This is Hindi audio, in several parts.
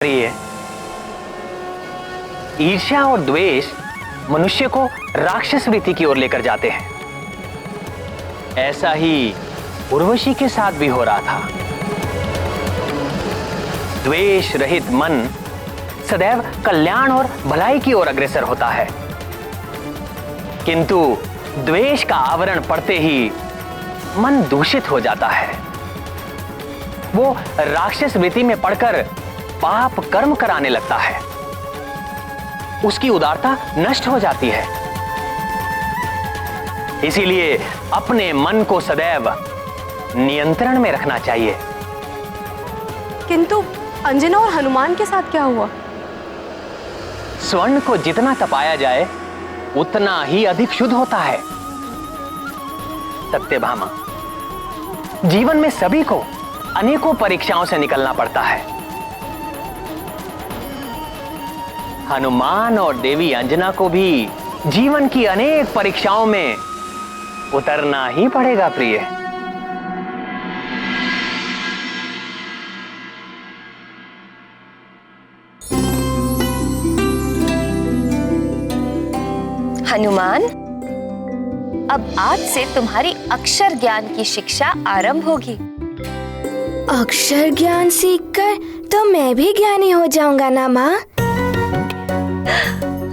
प्रिय, ईर्ष्या और द्वेष मनुष्य को राक्षस वृत्ति की ओर लेकर जाते हैं। ऐसा ही उर्वशी के साथ भी हो रहा था। द्वेष रहित मन सदैव कल्याण और भलाई की ओर अग्रसर होता है, किंतु द्वेष का आवरण पड़ते ही मन दूषित हो जाता है। वो राक्षस वृत्ति में पड़कर पाप कर्म कराने लगता है। उसकी उदारता नष्ट हो जाती है। इसीलिए अपने मन को सदैव नियंत्रण में रखना चाहिए। किंतु अंजना और हनुमान के साथ क्या हुआ? स्वर्ण को जितना तपाया जाए उतना ही अधिक शुद्ध होता है। सत्यभामा, जीवन में सभी को अनेकों परीक्षाओं से निकलना पड़ता है। हनुमान और देवी अंजना को भी जीवन की अनेक परीक्षाओं में उतरना ही पड़ेगा प्रिय। हनुमान, अब आज से तुम्हारी अक्षर ज्ञान की शिक्षा आरंभ होगी। अक्षर ज्ञान सीखकर तो मैं भी ज्ञानी हो जाऊंगा ना माँ?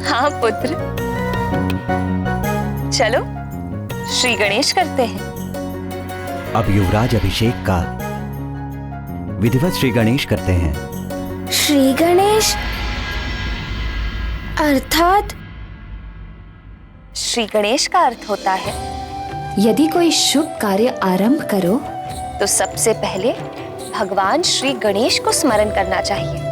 हाँ पुत्र, चलो श्री गणेश करते हैं। अब युवराज अभिषेक का विधिवत श्री गणेश करते हैं। श्री गणेश अर्थात? श्री गणेश का अर्थ होता है यदि कोई शुभ कार्य आरंभ करो तो सबसे पहले भगवान श्री गणेश को स्मरण करना चाहिए।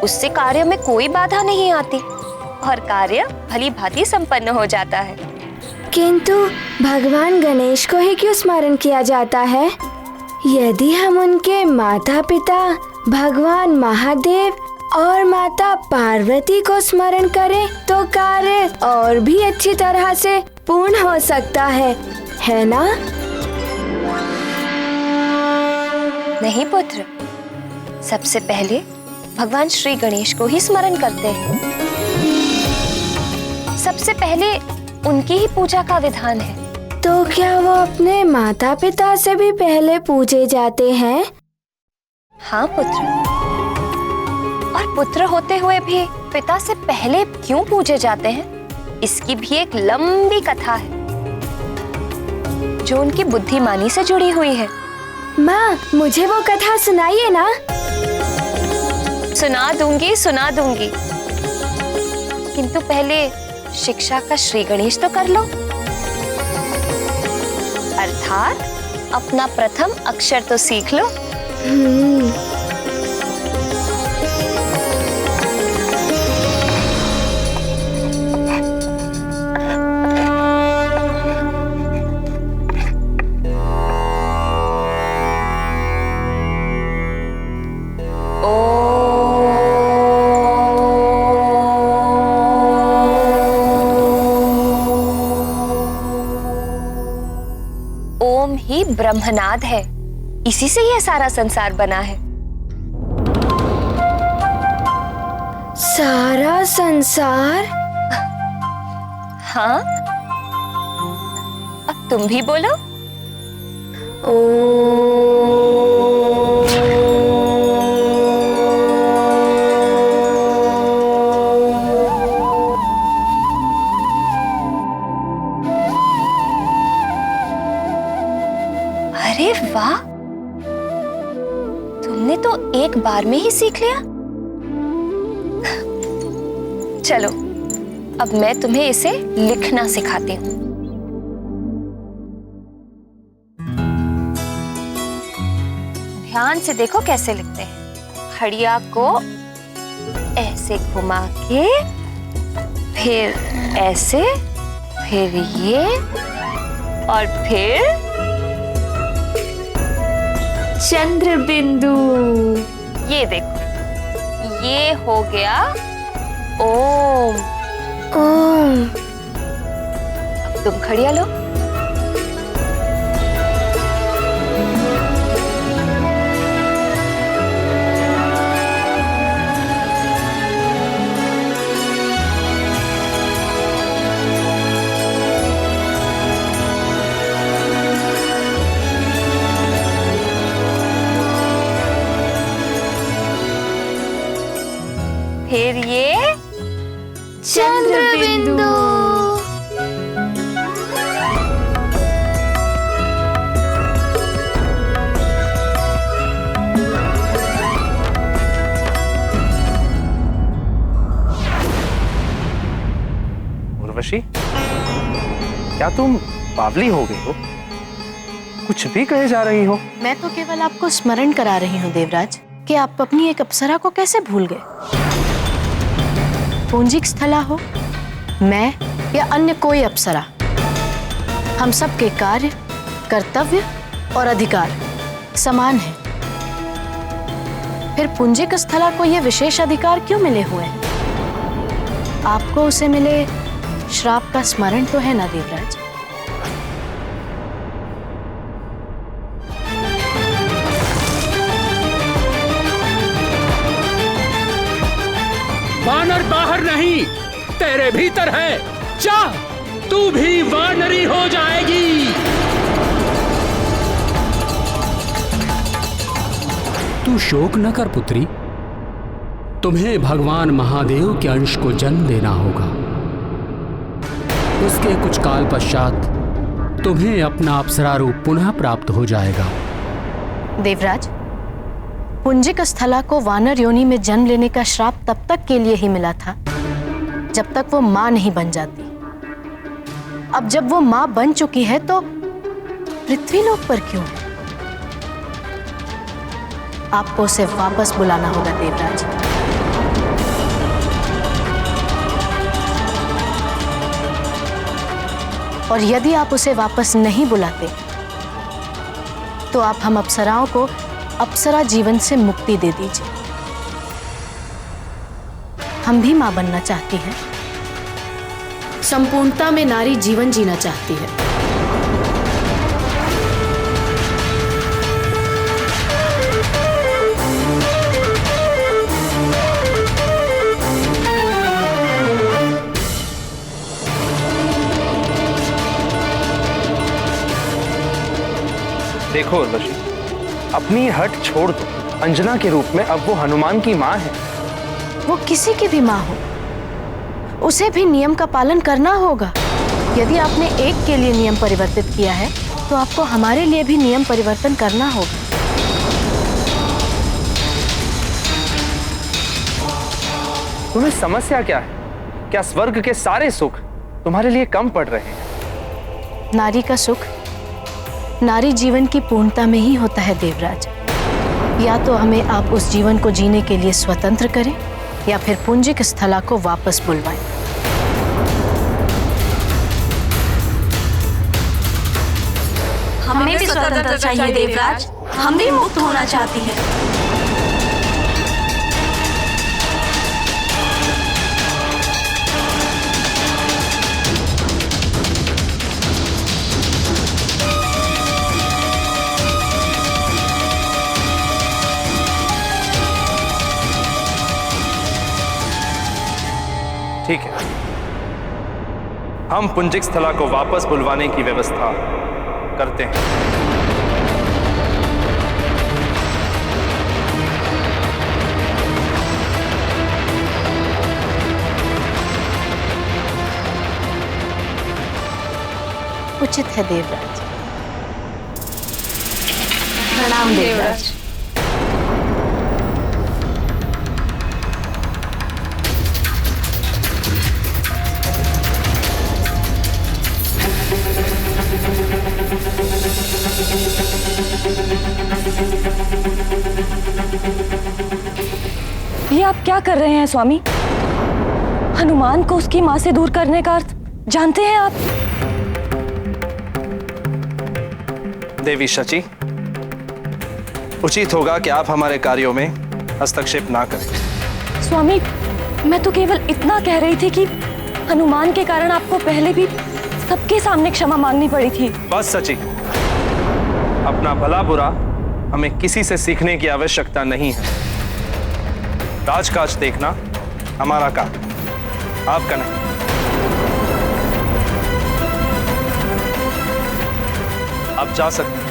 उससे कार्य में कोई बाधा नहीं आती और कार्य भली भांति संपन्न हो जाता है। किंतु भगवान गणेश को ही क्यों स्मरण किया जाता है? यदि हम उनके माता पिता भगवान महादेव और माता पार्वती को स्मरण करें तो कार्य और भी अच्छी तरह से पूर्ण हो सकता है ना? नहीं पुत्र, सबसे पहले भगवान श्री गणेश को ही स्मरण करते हैं। सबसे पहले उनकी ही पूजा का विधान है। तो क्या वो अपने माता पिता से भी पहले पूजे जाते हैं? हाँ पुत्र, और पुत्र होते हुए भी पिता से पहले क्यों पूजे जाते हैं, इसकी भी एक लंबी कथा है जो उनकी बुद्धिमानी से जुड़ी हुई है। माँ, मुझे वो कथा सुनाइए ना। सुना दूंगी, किंतु पहले शिक्षा का श्री गणेश तो कर लो, अर्थात अपना प्रथम अक्षर तो सीख लो। ओम ही ब्रह्मनाद है, इसी से यह सारा संसार बना है। सारा संसार? हाँ, अब तुम भी बोलो। अरे वाह, तुमने तो एक बार में ही सीख लिया। चलो, अब मैं तुम्हें इसे लिखना सिखाती हूँ। ध्यान से देखो कैसे लिखते हैं। खड़िया को ऐसे घुमा के, फिर ऐसे, फिर ये, और फिर चंद्र बिंदु। ये देखो, ये हो गया ओम। ओम। अब तुम खड़िया लो। फिर ये चंद्रबिंदु। उर्वशी, क्या तुम बावली हो गई हो? कुछ भी कहे जा रही हो। मैं तो केवल आपको स्मरण करा रही हूँ देवराज कि आप अपनी एक अप्सरा को कैसे भूल गए। पुंजिक स्थला हो, मैं या अन्य कोई अप्सरा, हम सब के कार्य, कर्तव्य और अधिकार समान हैं। फिर पुंजिक स्थला को ये विशेष अधिकार क्यों मिले हुए हैं? आपको उसे मिले श्राप का स्मरण तो है ना देवराज? वानर बाहर नहीं, तेरे भीतर है। चाह तू भी वानरी हो जाएगी। तू शोक न कर पुत्री, तुम्हें भगवान महादेव के अंश को जन्म देना होगा। उसके कुछ काल पश्चात तुम्हें अपना अप्सरा रूप पुनः प्राप्त हो जाएगा। देवराज, पुंजिक स्थला को वानर योनि में जन्म लेने का श्राप तब तक के लिए ही मिला था जब तक वो मां नहीं बन जाती। अब जब वो मां बन चुकी है तो पृथ्वीलोक पर क्यों? आपको उसे वापस बुलाना होगा देवराज। और यदि आप उसे वापस नहीं बुलाते तो आप हम अप्सराओं को अप्सरा जीवन से मुक्ति दे दीजिए। हम भी मां बनना चाहती हैं, संपूर्णता में नारी जीवन जीना चाहती है। देखो उर्वशी, अपनी हट छोड़ दो। अंजना के रूप में अब वो हनुमान की माँ है। वो किसी की भी मां हो, उसे भी नियम का पालन करना होगा। यदि आपने एक के लिए नियम परिवर्तित किया है तो आपको हमारे लिए भी नियम परिवर्तन करना होगा। तुम्हें समस्या क्या है? क्या स्वर्ग के सारे सुख तुम्हारे लिए कम पड़ रहे हैं? नारी का सुख नारी जीवन की पूर्णता में ही होता है देवराज। या तो हमें आप उस जीवन को जीने के लिए स्वतंत्र करें या फिर पुंजिक स्थला को वापस बुलवाएं। हमें भी स्वतंत्रता चाहिए देवराज, हम भी मुक्त होना चाहती हैं। ठीक है, हम पुंजिक स्थला को वापस बुलवाने की व्यवस्था करते हैं। उचित है देवराज। प्रणाम देवराज। ये आप क्या कर रहे हैं स्वामी? हनुमान को उसकी मां से दूर करने का अर्थ जानते हैं आप? देवी शची, उचित होगा कि आप हमारे कार्यों में हस्तक्षेप ना करें। स्वामी, मैं तो केवल इतना कह रही थी कि हनुमान के कारण आपको पहले भी सबके सामने क्षमा मांगनी पड़ी थी। बस सची, अपना भला बुरा हमें किसी से सीखने की आवश्यकता नहीं है। राजकाज देखना हमारा काम, आपका नहीं। आप जा सकते हैं।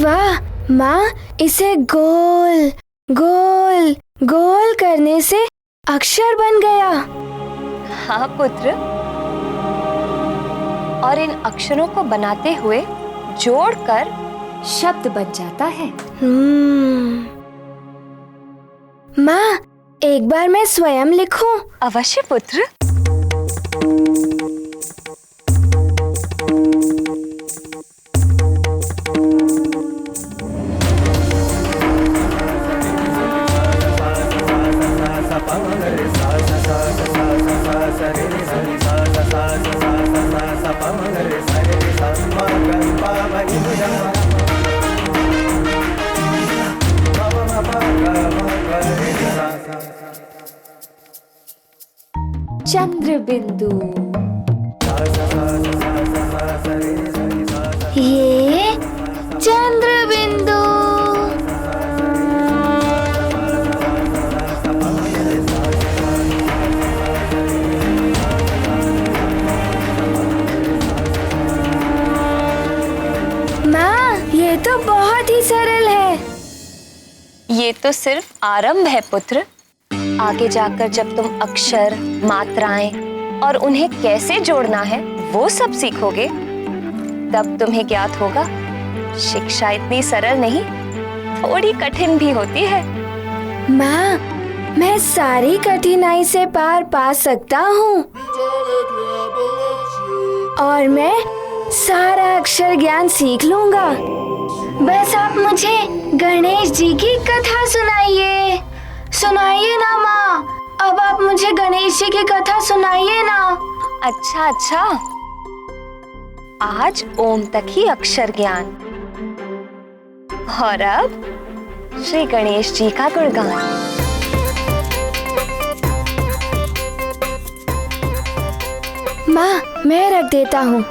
वाह माँ, इसे गोल गोल गोल करने से अक्षर बन गया। हाँ पुत्र, और इन अक्षरों को बनाते हुए जोड़कर शब्द बन जाता है। माँ, एक बार मैं स्वयं लिखूं? अवश्य पुत्र। चंद्र बिंदु। ये चंद्र बिंदु। माँ, ये तो बहुत ही सरल है। ये तो सिर्फ आरंभ है पुत्र। आगे जाकर जब तुम अक्षर, मात्राएं और उन्हें कैसे जोड़ना है वो सब सीखोगे, तब तुम्हें ज्ञात होगा शिक्षा इतनी सरल नहीं, थोड़ी कठिन भी होती है। माँ, मैं सारी कठिनाई से पार पा सकता हूँ और मैं सारा अक्षर ज्ञान सीख लूँगा। बस आप मुझे गणेश जी की कथा सुनाइए। सुनाइए ना माँ, अब आप मुझे गणेश जी की कथा सुनाइए ना। अच्छा अच्छा, आज ओम तक ही अक्षर ज्ञान, और अब श्री गणेश जी का गुणगान। माँ, मैं रख देता हूँ।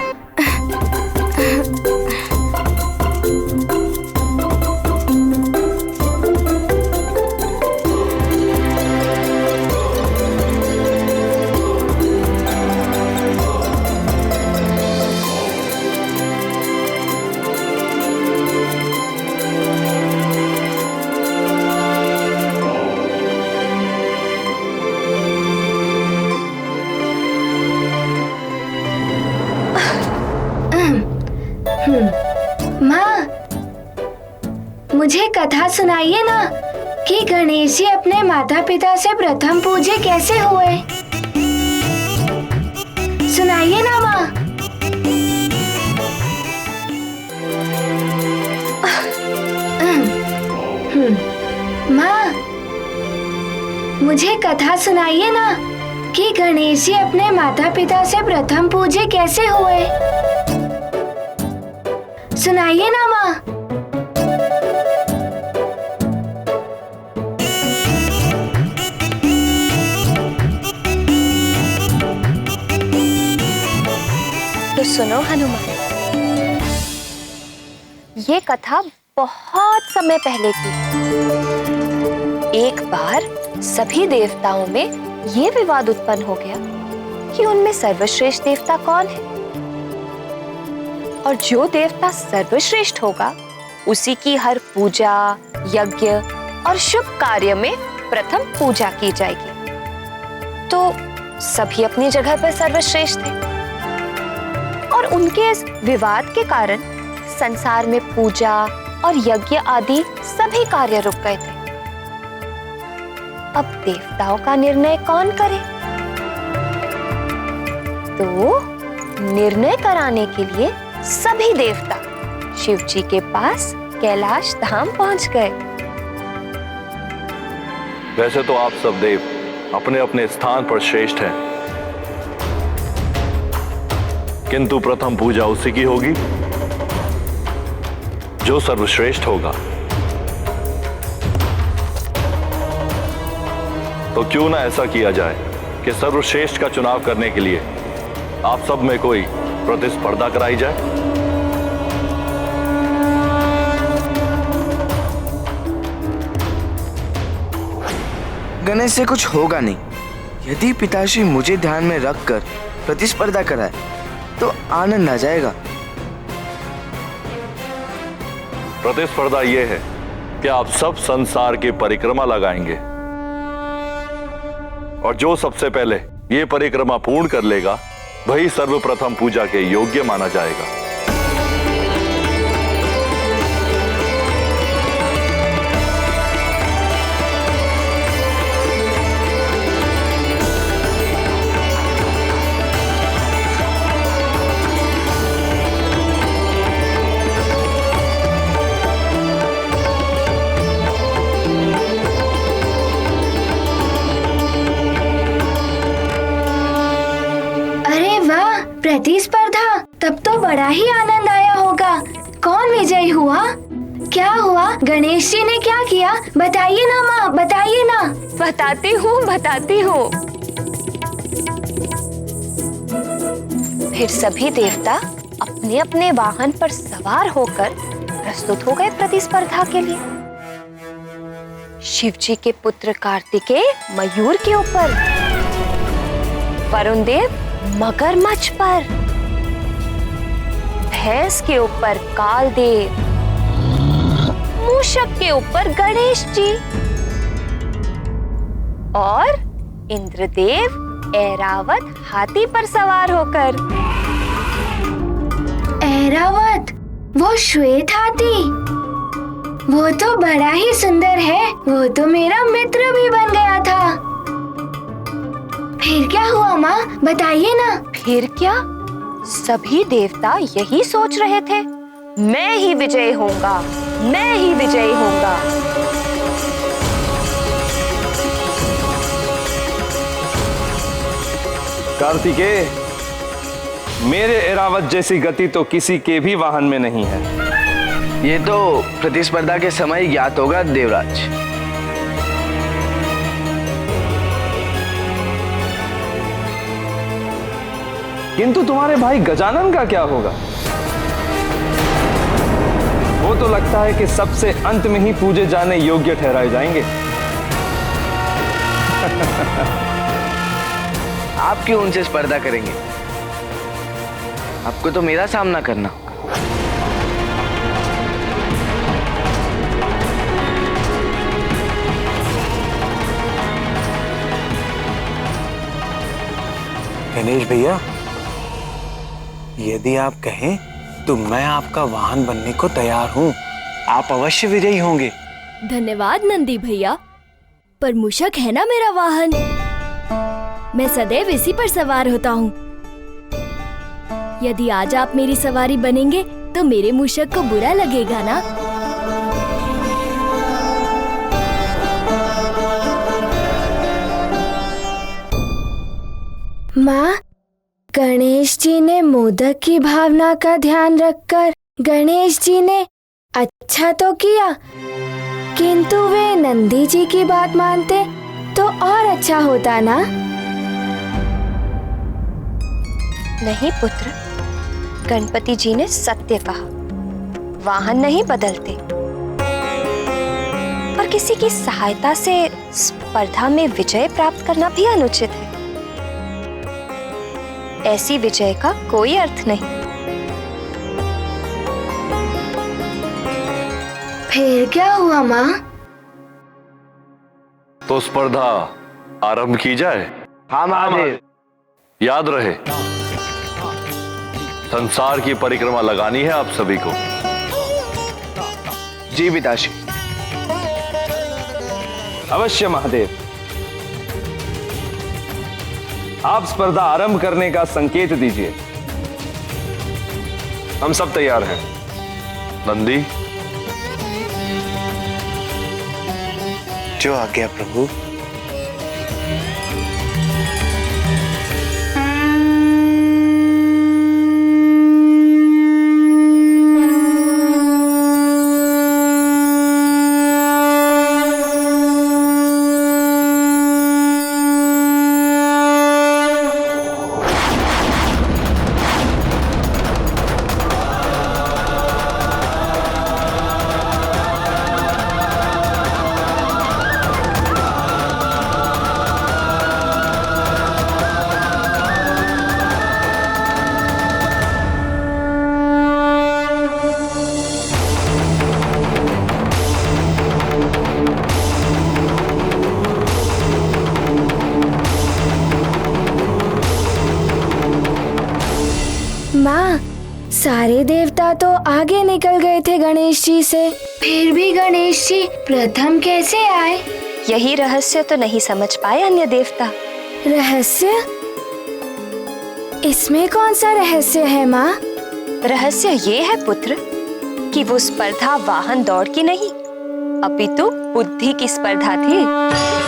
माँ, मुझे कथा सुनाइए ना कि गणेश जी अपने माता पिता से प्रथम पूजे कैसे हुए। सुनाइए ना माँ। माँ, मुझे कथा सुनाइए ना कि गणेश जी अपने माता पिता से प्रथम पूजे कैसे हुए। सुनाइए ना माँ। तो सुनो हनुमान, ये कथा बहुत समय पहले की। एक बार सभी देवताओं में ये विवाद उत्पन्न हो गया कि उनमें सर्वश्रेष्ठ देवता कौन है, और जो देवता सर्वश्रेष्ठ होगा उसी की हर पूजा, यज्ञ और शुभ कार्य में प्रथम पूजा की जाएगी। तो सभी अपनी जगह पर सर्वश्रेष्ठ थे, और उनके इस विवाद के कारण संसार में पूजा और यज्ञ आदि सभी कार्य रुक गए थे। अब देवताओं का निर्णय कौन करे? तो निर्णय कराने के लिए सभी देवता शिव जी के पास कैलाश धाम पहुंच गए। वैसे तो आप सब देव अपने अपने स्थान पर श्रेष्ठ हैं, किंतु प्रथम पूजा उसी की होगी जो सर्वश्रेष्ठ होगा। तो क्यों ना ऐसा किया जाए कि सर्वश्रेष्ठ का चुनाव करने के लिए आप सब में कोई प्रतिस्पर्धा कराई जाए। गणेश से कुछ होगा नहीं। यदि पिताश्री मुझे ध्यान में रखकर प्रतिस्पर्धा कराए तो आनंद आ जाएगा। प्रतिस्पर्धा यह है कि आप सब संसार की परिक्रमा लगाएंगे और जो सबसे पहले ये परिक्रमा पूर्ण कर लेगा वही सर्वप्रथम पूजा के योग्य माना जाएगा। प्रतिस्पर्धा, तब तो बड़ा ही आनंद आया होगा। कौन विजयी हुआ? क्या हुआ? गणेश जी ने क्या किया? बताइए ना माँ, बताइए ना। बताती हूँ। फिर सभी देवता अपने अपने वाहन पर सवार होकर प्रस्तुत हो गए प्रतिस्पर्धा के लिए। शिव जी के पुत्र कार्तिकेय मयूर के ऊपर, वरुण देव मगरमच्छ पर, भैंस के ऊपर कालदेव, मूषक के ऊपर गणेश जी और इंद्रदेव ऐरावत हाथी पर सवार होकर। ऐरावत, वो श्वेत हाथी, वो तो बड़ा ही सुंदर है। वो तो मेरा मित्र भी बन गया था। फिर क्या हुआ माँ, बताइए ना। फिर क्या, सभी देवता यही सोच रहे थे, मैं ही विजयी होऊंगा, मैं ही विजयी होऊंगा। कार्तिकेय, मेरे ऐरावत जैसी गति तो किसी के भी वाहन में नहीं है। ये तो प्रतिस्पर्धा के समय ज्ञात होगा देवराज। किंतु तुम्हारे भाई गजानन का क्या होगा? वो तो लगता है कि सबसे अंत में ही पूजे जाने योग्य ठहराए जाएंगे। आप क्यों उनसे स्पर्धा करेंगे? आपको तो मेरा सामना करना। गणेश भैया, यदि आप कहें तो मैं आपका वाहन बनने को तैयार हूँ। आप अवश्य विजयी होंगे। धन्यवाद नंदी भैया, पर मूषक है ना मेरा वाहन, मैं सदैव इसी पर सवार होता हूँ। यदि आज आप मेरी सवारी बनेंगे तो मेरे मूषक को बुरा लगेगा ना। माँ, गणेश जी ने मोदक की भावना का ध्यान रखकर गणेश जी ने अच्छा तो किया, किंतु वे नंदी जी की बात मानते तो और अच्छा होता ना। नहीं पुत्र, गणपति जी ने सत्य कहा, वाहन नहीं बदलते, पर किसी की सहायता से स्पर्धा में विजय प्राप्त करना भी अनुचित है। ऐसी विजय का कोई अर्थ नहीं। फिर क्या हुआ माँ? तो स्पर्धा आरंभ की जाए। हाँ महादेव। याद रहे, संसार की परिक्रमा लगानी है आप सभी को। जी पिताश्री। अवश्य महादेव। आप स्पर्धा आरंभ करने का संकेत दीजिए। हम सब तैयार हैं। नंदी। जो आज्ञा प्रभु। माँ, सारे देवता तो आगे निकल गए थे गणेश जी से, फिर भी गणेश जी प्रथम कैसे आए? यही रहस्य तो नहीं समझ पाए अन्य देवता। रहस्य? इसमें कौन सा रहस्य है माँ? रहस्य ये है पुत्र कि वो स्पर्धा वाहन दौड़ की नहीं, अपितु बुद्धि की स्पर्धा थी।